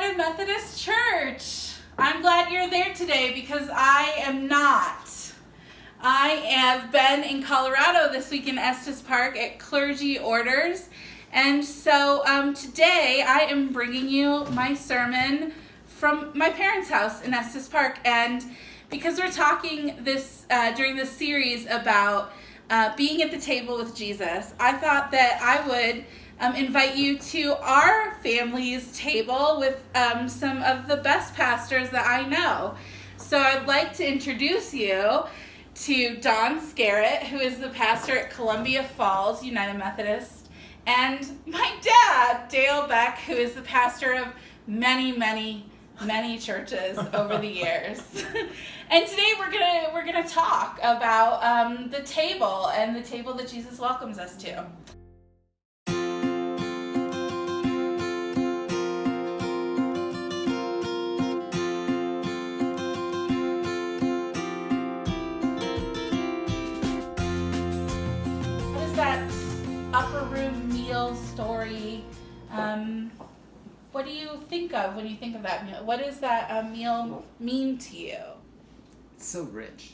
United Methodist Church. I'm glad you're there today because I am not. I have been in Colorado this week in Estes Park at Clergy Orders. And so today I am bringing you my sermon from my parents' house in Estes Park. And because we're talking this during this series about being at the table with Jesus, I thought that I would invite you to our family's table with some of the best pastors that I know. So I'd like to introduce you to Don Skerritt, who is the pastor at Columbia Falls United Methodist, and my dad, Dale Beck, who is the pastor of many churches over the years. And today we're gonna talk about the table and the table that Jesus welcomes us to. What is that upper room meal story? What do you think of when you think of that meal? What does that meal mean to you? It's so rich.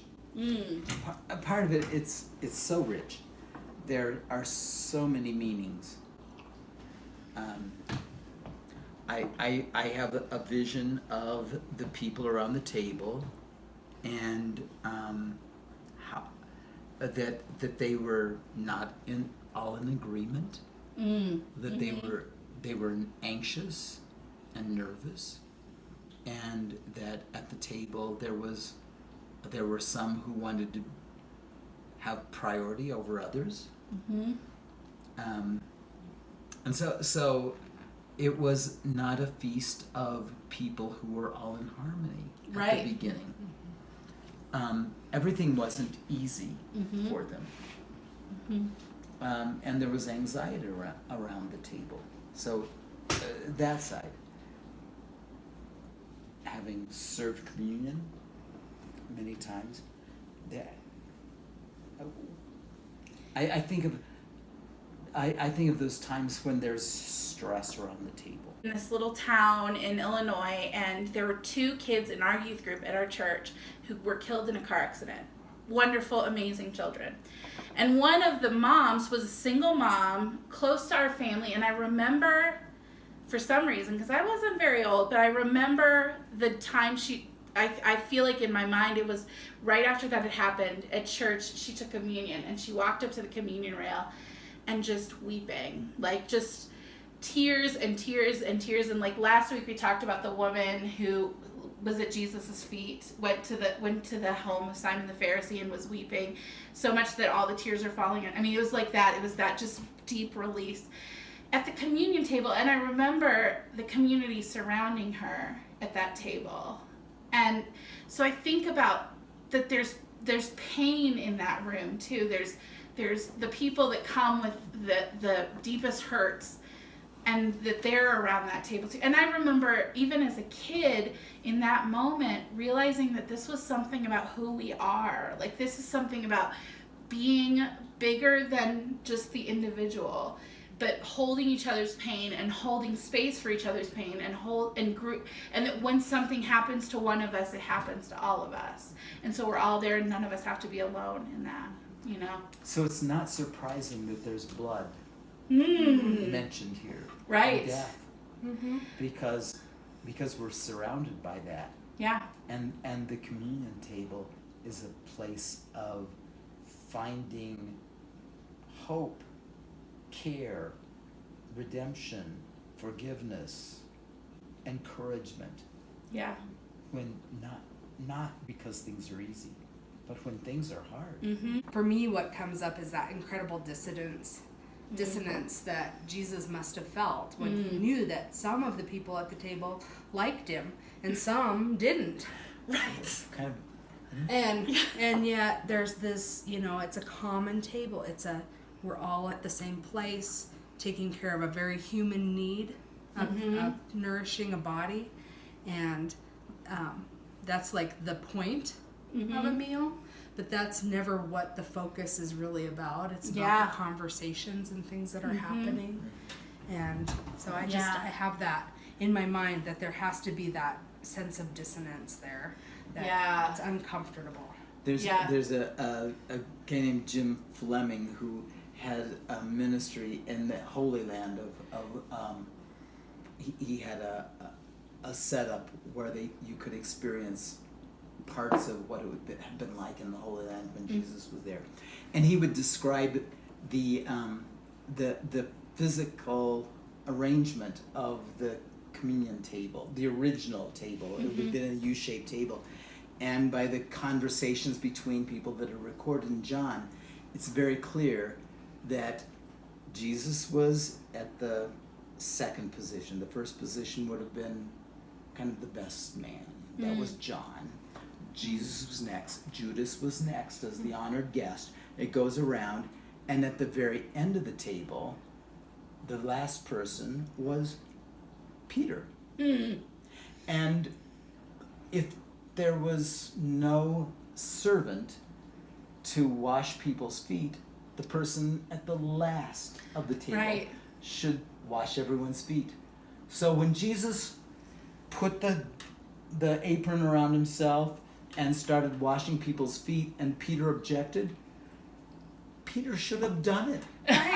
A part of it, it's so rich. There are so many meanings. I have a vision of the people around the table, and how that they were not all in agreement. That they were anxious and nervous, and that at the table there were some who wanted to have priority over others. And so it was not a feast of people who were all in harmony at the beginning. Everything wasn't easy for them. And there was anxiety around the table. So that side, having served communion many times, that I think of those times when there's stress around the table. In this little town in Illinois, and there were 2 kids in our youth group at our church who were killed in a car accident. Wonderful, amazing children. And one of the moms was a single mom, close to our family, and I remember, for some reason, because I wasn't very old, but I remember the time I feel like in my mind it was right after that had happened at church, she took communion, and she walked up to the communion rail and just weeping, like just tears and tears and tears. And like last week we talked about the woman who was at Jesus' feet, went to the home of Simon the Pharisee and was weeping so much that all the tears are falling out. I mean, it was like that. It was that just deep release at the communion table. And I remember the community surrounding her at that table. And so I think about that there's pain in that room too. There's the people that come with the deepest hurts, and that they're around that table too. And I remember even as a kid in that moment realizing that this was something about who we are. Like this is something about being bigger than just the individual, but holding each other's pain and holding space for each other's pain and group, and that when something happens to one of us, it happens to all of us. And so we're all there, and none of us have to be alone in that, you know. So it's not surprising that there's blood mentioned here. Right. And death. Because we're surrounded by that. Yeah. And the communion table is a place of finding hope, care, redemption, forgiveness, encouragement. Yeah. When not because things are easy, but when things are hard. For me, what comes up is that incredible dissonance that Jesus must have felt when he knew that some of the people at the table liked him and some didn't. Right. Kind of. And yet there's this, it's a common table. We're all at the same place, taking care of a very human need of nourishing a body, and that's like the point of a meal. But that's never what the focus is really about. It's about the conversations and things that are happening. And so I have that in my mind that there has to be that sense of dissonance there. That Yeah. it's uncomfortable. There's Yeah. there's a guy named Jim Fleming who had a ministry in the Holy Land he had a setup where you could experience parts of what it would have been like in the Holy Land when Jesus was there, and he would describe the physical arrangement of the communion table, the original table. It would have been a U-shaped table, and by the conversations between people that are recorded in John, it's very clear that Jesus was at the second position. The first position would have been kind of the best man. That was John. Jesus was next. Judas was next as the honored guest. It goes around, and at the very end of the table, the last person was Peter. And if there was no servant to wash people's feet, the person at the last of the table should wash everyone's feet. So when Jesus put the apron around himself and started washing people's feet, and Peter objected, Peter should have done it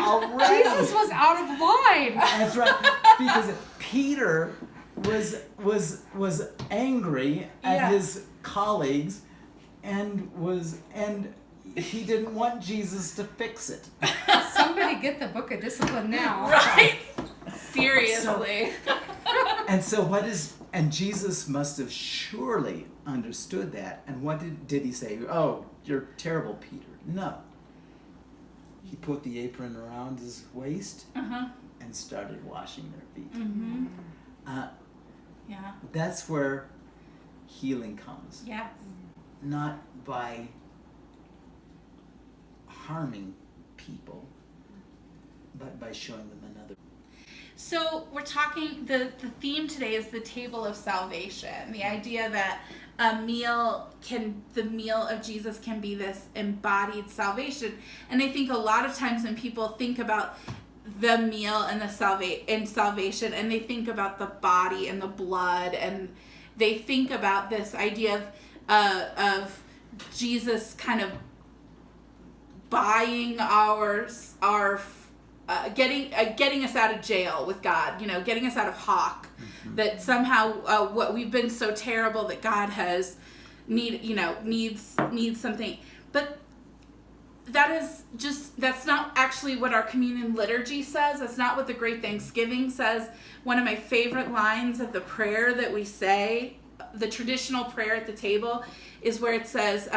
already. Jesus was out of line. That's right, because Peter was angry at his colleagues, and he didn't want Jesus to fix it. Somebody get the book of discipline now. Right? Seriously. And Jesus must have surely understood that. And what did he say? Oh, you're terrible, Peter. No. He put the apron around his waist and started washing their feet. Yeah. That's where healing comes. Yes. Not by harming people, but by showing them another. So we're talking, the theme today is the table of salvation. The idea that the meal of Jesus can be this embodied salvation. And I think a lot of times when people think about the meal and salvation, and they think about the body and the blood, and they think about this idea of Jesus kind of buying our getting us out of jail with God, getting us out of hock. That somehow what we've been so terrible that God has needs something. But that's not actually what our communion liturgy says. That's not what the Great Thanksgiving says. One of my favorite lines of the prayer that we say, the traditional prayer at the table, is where it says,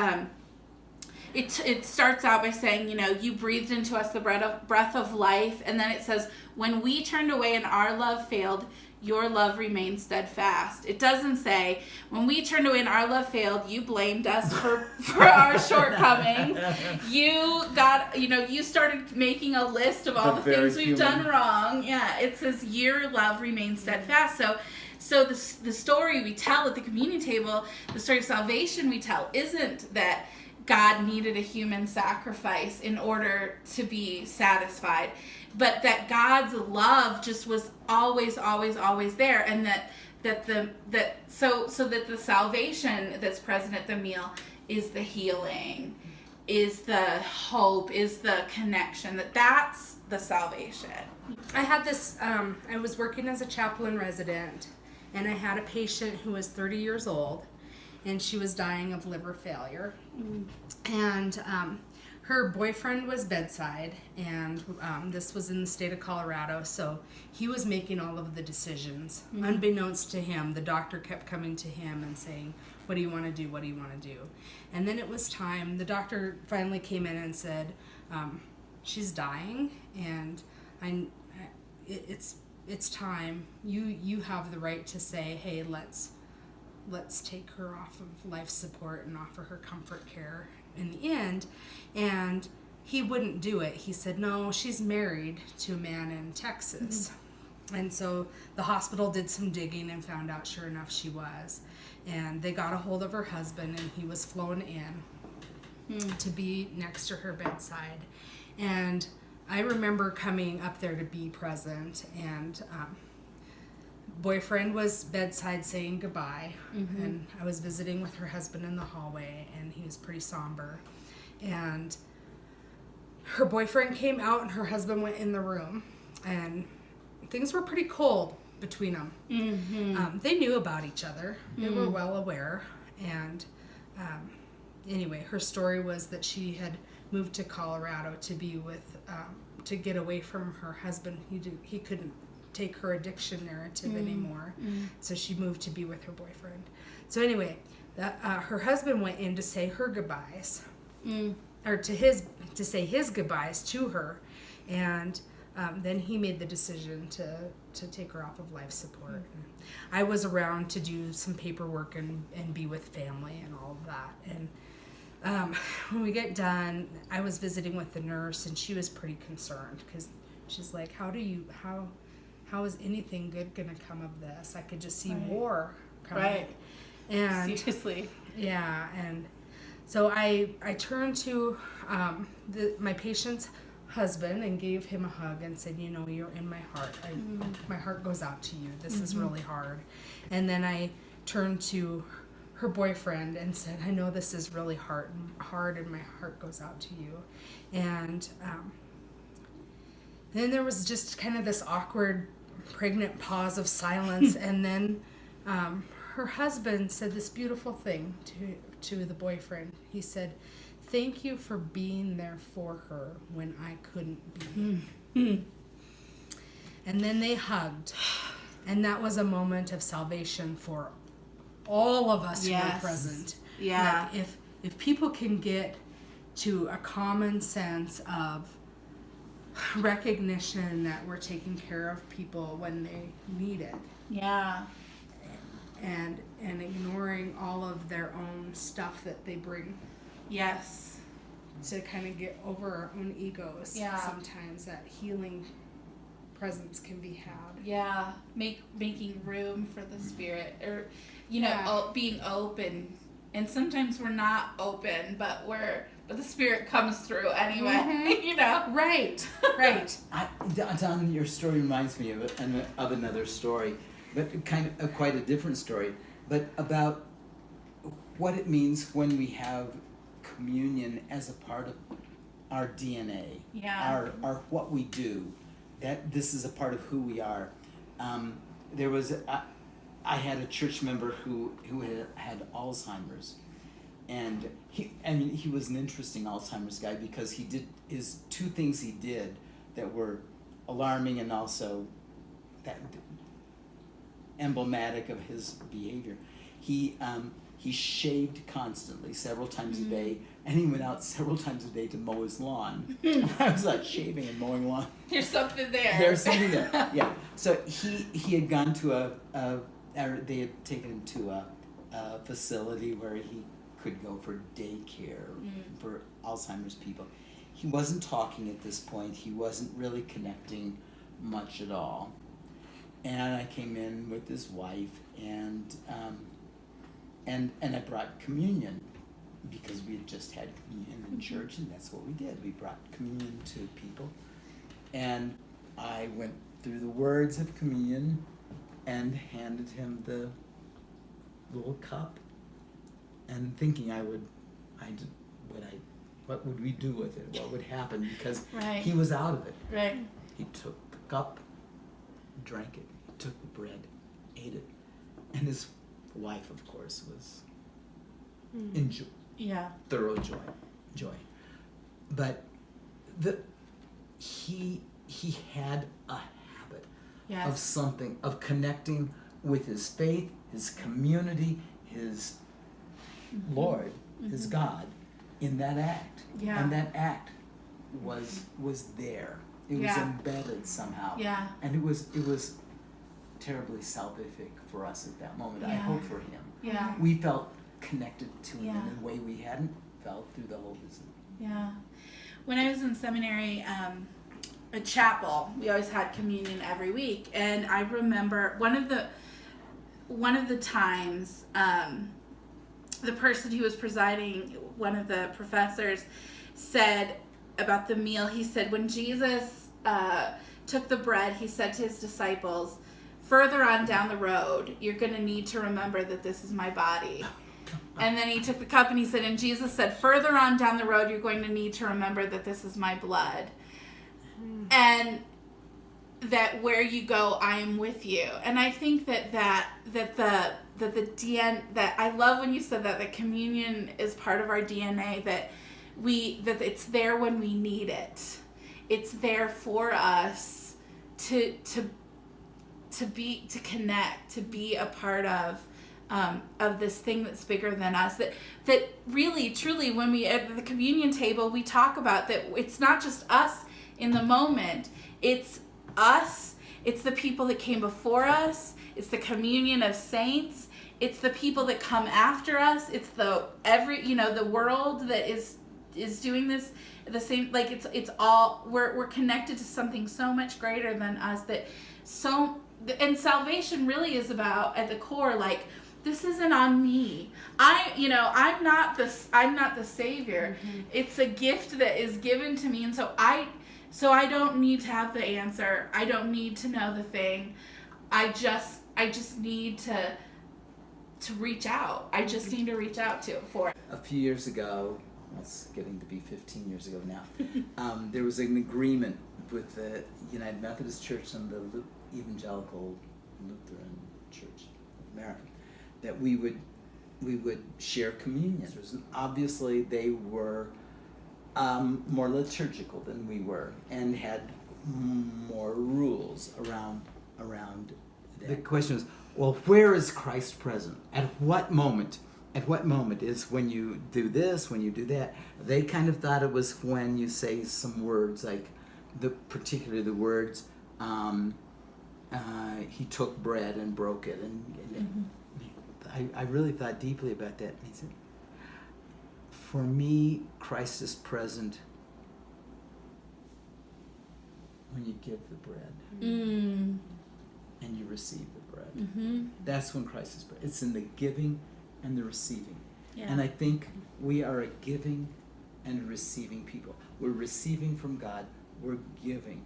it starts out by saying, you breathed into us the breath of life. And then it says, when we turned away and our love failed, your love remained steadfast. It doesn't say, when we turned away and our love failed, you blamed us for our shortcomings. You started making a list of all the things we've done wrong. Yeah, it says, your love remains steadfast. So the story we tell at the communion table, the story of salvation we tell, isn't that God needed a human sacrifice in order to be satisfied, but that God's love just was always, always, always there, and that the salvation that's present at the meal is the healing, is the hope, is the connection. That's the salvation. I had this. I was working as a chaplain resident, and I had a patient who was 30 years old, and she was dying of liver failure. And her boyfriend was bedside, and this was in the state of Colorado, so he was making all of the decisions. Unbeknownst to him, the doctor kept coming to him and saying, what do you want to do? What do you want to do? And then it was time. The doctor finally came in and said, she's dying, and it's time. You have the right to say, hey, let's take her off of life support and offer her comfort care in the end. And he wouldn't do it. He said, no, she's married to a man in Texas. And so the hospital did some digging and found out, sure enough, she was. And they got a hold of her husband, and he was flown in to be next to her bedside. And I remember coming up there to be present, and boyfriend was bedside saying goodbye, and I was visiting with her husband in the hallway, and he was pretty somber. And her boyfriend came out, and her husband went in the room, and things were pretty cold between them. They knew about each other. They were well aware. And anyway, her story was that she had moved to Colorado to be with, to get away from her husband. He couldn't take her addiction narrative anymore. So she moved to be with her boyfriend. So anyway, her husband went in to say her goodbyes, or to say his goodbyes to her, and then he made the decision to take her off of life support. I was around to do some paperwork and be with family and all of that. And when we get done, I was visiting with the nurse, and she was pretty concerned because she's like, how is anything good going to come of this? I could just see war coming. Right. And Seriously. yeah, and so I turned to my patient's husband and gave him a hug and said, you're in my heart. My heart goes out to you. This is really hard. And then I turned to her boyfriend and said, I know this is really hard, and my heart goes out to you. And then there was just kind of this awkward, pregnant pause of silence. And then her husband said this beautiful thing to the boyfriend. He said, thank you for being there for her when I couldn't be. And then they hugged. And that was a moment of salvation for all of us who were present. Yeah. Like if people can get to a common sense of recognition that we're taking care of people when they need it. Yeah. And ignoring all of their own stuff that they bring. Yes. To kind of get over our own egos. Yeah. Sometimes that healing presence can be had. Yeah. Making room for the Spirit, or being open. And sometimes we're not open, but the Spirit comes through anyway. Right. Don, your story reminds me of another story, but kind of quite a different story, but about what it means when we have communion as a part of our DNA, our what we do, that this is a part of who we are. I had a church member who had Alzheimer's, and he was an interesting Alzheimer's guy because he did two things he did that were alarming and also that emblematic of his behavior. He shaved constantly, several times a day, and he went out several times a day to mow his lawn. I was like, shaving and mowing lawn. There's something there. There's something there, yeah. So he had gone to they had taken him to a facility where he could go for daycare for Alzheimer's people. He wasn't talking at this point. He wasn't really connecting much at all. And I came in with his wife, and I brought communion because we had just had communion in church, and that's what we did. We brought communion to people, and I went through the words of communion and handed him the little cup, and thinking what would we do with it? What would happen? Because he was out of it. Right. He took the cup, drank it, took the bread, ate it, and his wife, of course, was in thorough joy. But he had a habit of something, of connecting with his faith, his community, his Lord, his God, in that act. Yeah. And that act was there. It was embedded somehow. Yeah. And it was terribly salvific for us at that moment. I hope for him. Yeah. We felt connected to him in a way we hadn't felt through the whole visit. Yeah. When I was in seminary, a chapel, we always had communion every week, and I remember one of the times, the person who was presiding, one of the professors, said about the meal, he said, when Jesus took the bread, he said to his disciples, further on down the road, you're going to need to remember that this is my body. And then he took the cup and he said, and Jesus said, further on down the road, you're going to need to remember that this is my blood. And that where you go, I am with you. And I think that I love when you said that communion is part of our DNA, that it's there when we need it. It's there for us to connect, to be a part of this thing that's bigger than us. That really, truly, when we at the communion table, we talk about that it's not just us in the moment. It's us. It's the people that came before us. It's the communion of saints. It's the people that come after us. It's the world that is doing this the same. Like it's all we're connected to something so much greater than us. And salvation really is about, at the core, like, this isn't on me. I'm not the savior. Mm-hmm. It's a gift that is given to me, and so I don't need to have the answer. I don't need to know the thing. I just need to reach out. I just need to reach out to it for it. A few years ago, it's getting to be 15 years ago now, there was an agreement with the United Methodist Church and the Evangelical Lutheran Church of America that we would share communion. And obviously, they were more liturgical than we were and had more rules around that. The question is, well, where is Christ present? At what moment? At what moment is when you do this, when you do that? They kind of thought it was when you say some words, like particularly the words, he took bread and broke it. And I really thought deeply about that. And he said, for me, Christ is present when you give the bread and you receive the bread. Mm-hmm. That's when Christ is present. It's in the giving and the receiving. Yeah. And I think we are a giving and receiving people. We're receiving from God, we're giving.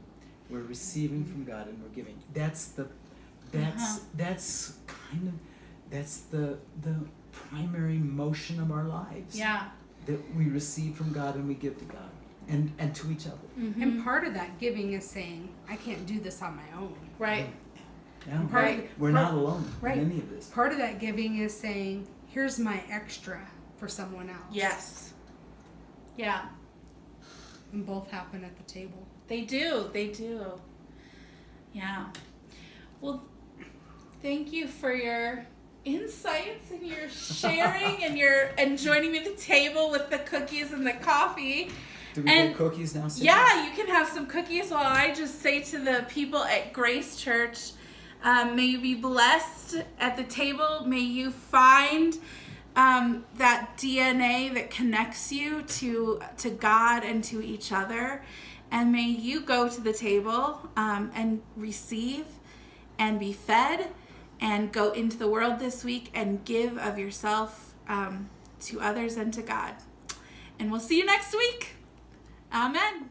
We're receiving from God and we're giving. That's the primary motion of our lives. Yeah. That we receive from God and we give to God and to each other. Mm-hmm. And part of that giving is saying, I can't do this on my own. Right. Yeah. We're not alone in any of this. Part of that giving is saying, here's my extra for someone else. Yes. Yeah. And both happen at the table. They do. Yeah. Well, thank you for your insights and your sharing and joining me at the table with the cookies and the coffee. Do we get cookies now, Sarah? Yeah, you can have some cookies while I just say to the people at Grace Church, may you be blessed at the table. May you find that DNA that connects you to God and to each other. And may you go to the table and receive and be fed and go into the world this week and give of yourself to others and to God. And we'll see you next week. Amen.